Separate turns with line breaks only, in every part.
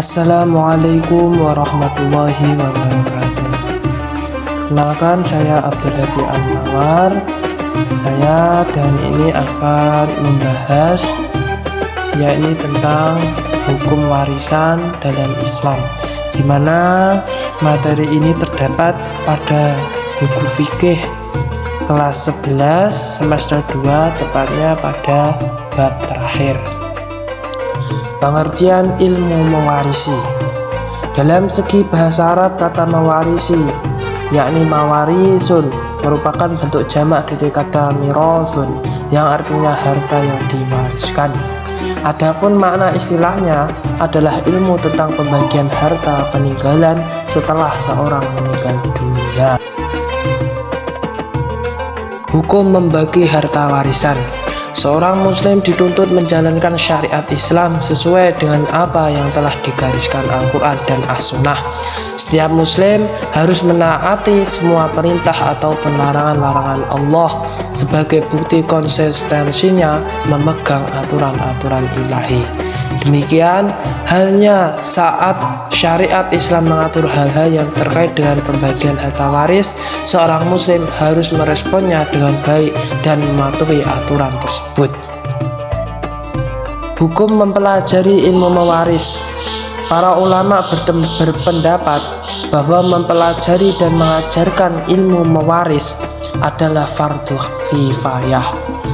Assalamualaikum warahmatullahi wabarakatuh. Kenalkan, saya Abdul Hadi Anwar. Saya dan ini akan membahas yakni tentang hukum warisan dalam Islam, di mana materi ini terdapat pada buku fikih kelas 11 semester 2, tepatnya pada bab terakhir. Pengertian ilmu mewarisi. Dalam segi bahasa Arab, kata mewarisi yakni mawarisun merupakan bentuk jamak dari kata mirasun yang artinya harta yang diwariskan. Adapun makna istilahnya adalah ilmu tentang pembagian harta peninggalan setelah seorang meninggal dunia. Hukum membagi harta warisan. Seorang muslim dituntut menjalankan syariat Islam sesuai dengan apa yang telah digariskan Al-Quran dan As-Sunnah. Setiap muslim harus menaati semua perintah atau larangan-larangan Allah sebagai bukti konsistensinya memegang aturan-aturan ilahi. Demikian halnya saat syariat Islam mengatur hal-hal yang terkait dengan pembagian harta waris, seorang muslim harus meresponnya dengan baik dan mematuhi aturan tersebut. Hukum mempelajari ilmu mewaris. Para ulama berpendapat bahwa mempelajari dan mengajarkan ilmu mewaris adalah fardu kifayah.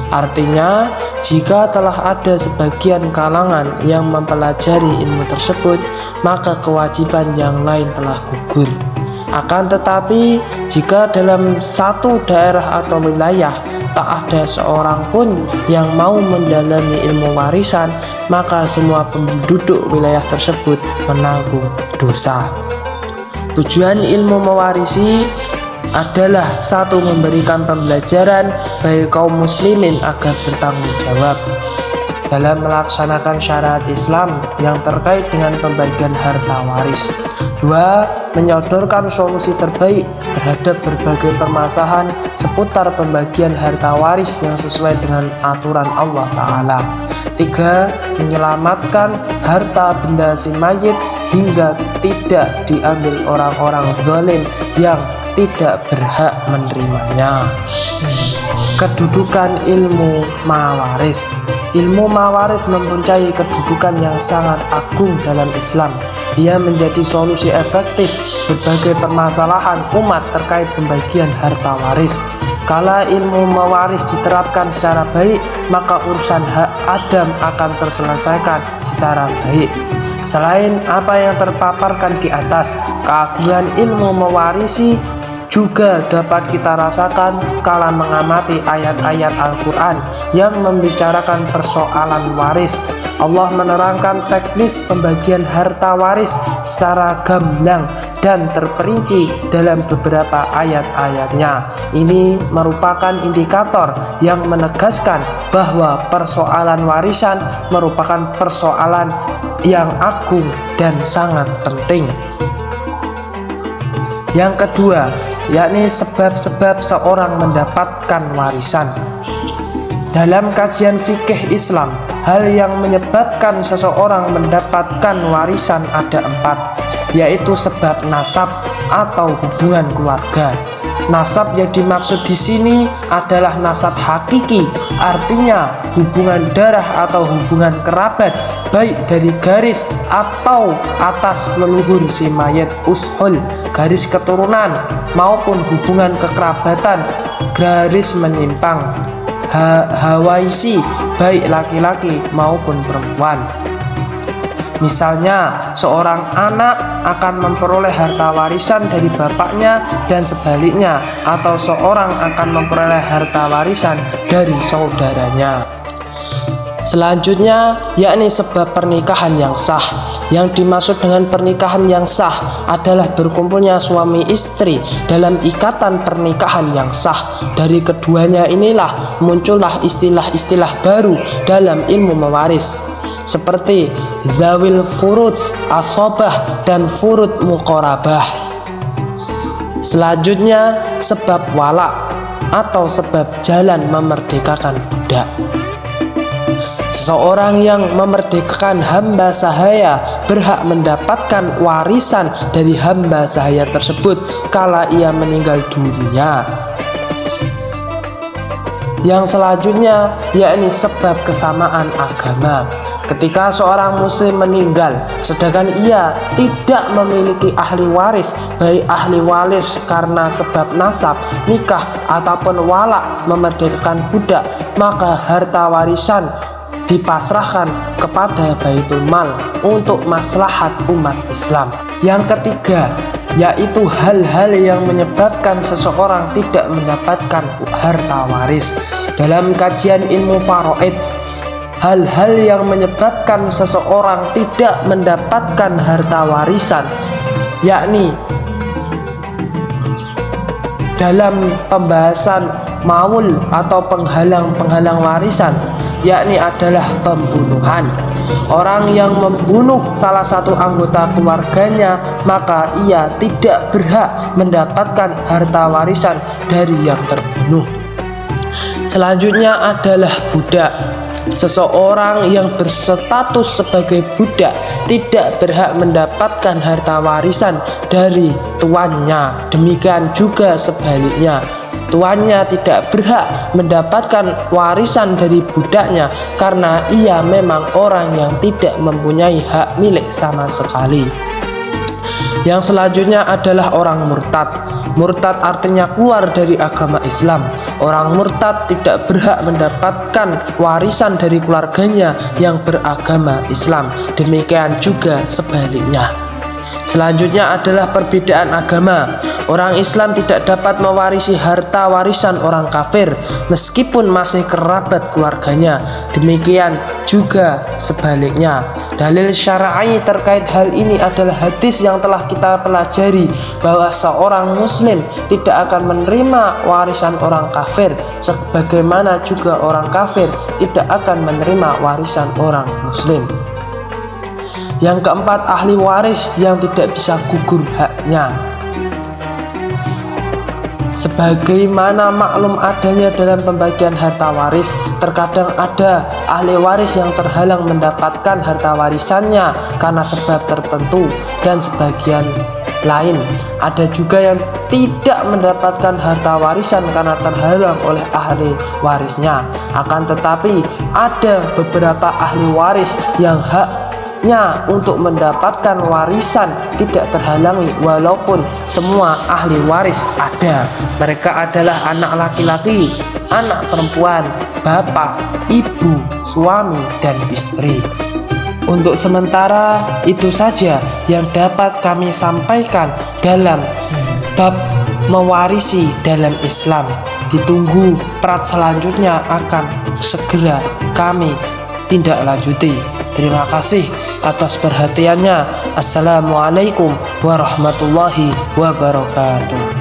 Artinya, jika telah ada sebagian kalangan yang mempelajari ilmu tersebut, maka kewajiban yang lain telah gugur. Akan tetapi, jika dalam satu daerah atau wilayah tak ada seorang pun yang mau mendalami ilmu warisan, maka semua penduduk wilayah tersebut menanggung dosa. Tujuan ilmu mewarisi adalah satu, memberikan pembelajaran bagi kaum muslimin agar bertanggung jawab dalam melaksanakan syariat Islam yang terkait dengan pembagian harta waris. 2. Menyodorkan solusi terbaik terhadap berbagai permasalahan seputar pembagian harta waris yang sesuai dengan aturan Allah Ta'ala. 3. Menyelamatkan harta benda si mayit hingga tidak diambil orang-orang zalim yang tidak berhak menerimanya. Kedudukan ilmu mawaris. Ilmu mawaris mempunyai kedudukan yang sangat agung dalam Islam. Ia menjadi solusi efektif berbagai permasalahan umat terkait pembagian harta waris. Kala ilmu mewaris diterapkan secara baik, maka urusan hak Adam akan terselesaikan secara baik. Selain apa yang terpaparkan di atas, keagungan ilmu mewarisi juga dapat kita rasakan kala mengamati ayat-ayat Al-Quran yang membicarakan persoalan waris. Allah menerangkan teknis pembagian harta waris secara gamblang dan terperinci dalam beberapa ayat-ayatnya. Ini merupakan indikator yang menegaskan bahwa persoalan warisan merupakan persoalan yang agung dan sangat penting. Yang kedua, yakni sebab-sebab seorang mendapatkan warisan. Dalam kajian fikih Islam, hal yang menyebabkan seseorang mendapatkan warisan ada 4, yaitu sebab nasab atau hubungan keluarga. Nasab yang dimaksud di sini adalah nasab hakiki, artinya hubungan darah atau hubungan kerabat, baik dari garis atau atas leluhur si mayat ushul, garis keturunan, maupun hubungan kekerabatan garis menyimpang, hawaisi, baik laki-laki maupun perempuan. Misalnya, seorang anak akan memperoleh harta warisan dari bapaknya dan sebaliknya, atau seorang akan memperoleh harta warisan dari saudaranya. Selanjutnya, yakni sebab pernikahan yang sah. Yang dimaksud dengan pernikahan yang sah adalah berkumpulnya suami istri dalam ikatan pernikahan yang sah. Dari keduanya inilah muncullah istilah-istilah baru dalam ilmu mewaris, seperti zawil furud asobah dan furud muqorabah. Selanjutnya, sebab walak atau sebab jalan memerdekakan budak. Seseorang yang memerdekakan hamba sahaya berhak mendapatkan warisan dari hamba sahaya tersebut kala ia meninggal dunia. Yang selanjutnya yakni sebab kesamaan agama. Ketika seorang muslim meninggal sedangkan ia tidak memiliki ahli waris, baik ahli waris karena sebab nasab, nikah ataupun walak memerdekakan budak, maka harta warisan dipasrahkan kepada Baitul Mal untuk maslahat umat Islam. Yang ketiga yaitu hal-hal yang menyebabkan seseorang tidak mendapatkan harta waris. Dalam kajian ilmu faraid, hal-hal yang menyebabkan seseorang tidak mendapatkan harta warisan yakni dalam pembahasan maul atau penghalang warisan, yakni adalah pembunuhan. Orang yang membunuh salah satu anggota keluarganya, maka ia tidak berhak mendapatkan harta warisan dari yang terbunuh. Selanjutnya adalah budak. Seseorang yang berstatus sebagai budak tidak berhak mendapatkan harta warisan dari tuannya. Demikian juga sebaliknya, tuannya tidak berhak mendapatkan warisan dari budaknya karena ia memang orang yang tidak mempunyai hak milik sama sekali. Yang selanjutnya adalah orang murtad. Murtad artinya keluar dari agama Islam. Orang murtad tidak berhak mendapatkan warisan dari keluarganya yang beragama Islam. Demikian juga sebaliknya. Selanjutnya adalah perbedaan agama. Orang Islam tidak dapat mewarisi harta warisan orang kafir meskipun masih kerabat keluarganya. Demikian juga sebaliknya. Dalil syar'i terkait hal ini adalah hadis yang telah kita pelajari bahwa seorang muslim tidak akan menerima warisan orang kafir, sebagaimana juga orang kafir tidak akan menerima warisan orang muslim. Yang keempat, ahli waris yang tidak bisa gugur haknya. Sebagaimana maklum adanya dalam pembagian harta waris, terkadang ada ahli waris yang terhalang mendapatkan harta warisannya karena sebab tertentu, dan sebagian lain ada juga yang tidak mendapatkan harta warisan karena terhalang oleh ahli warisnya. Akan tetapi ada beberapa ahli waris yang untuk mendapatkan warisan tidak terhalangi walaupun semua ahli waris ada. Mereka adalah anak laki-laki, anak perempuan, bapak, ibu, suami, dan istri. Untuk sementara itu saja yang dapat kami sampaikan dalam bab mewarisi dalam Islam. Ditunggu part selanjutnya akan segera kami tindak lanjuti. Terima kasih atas perhatiannya. Assalamualaikum warahmatullahi wabarakatuh.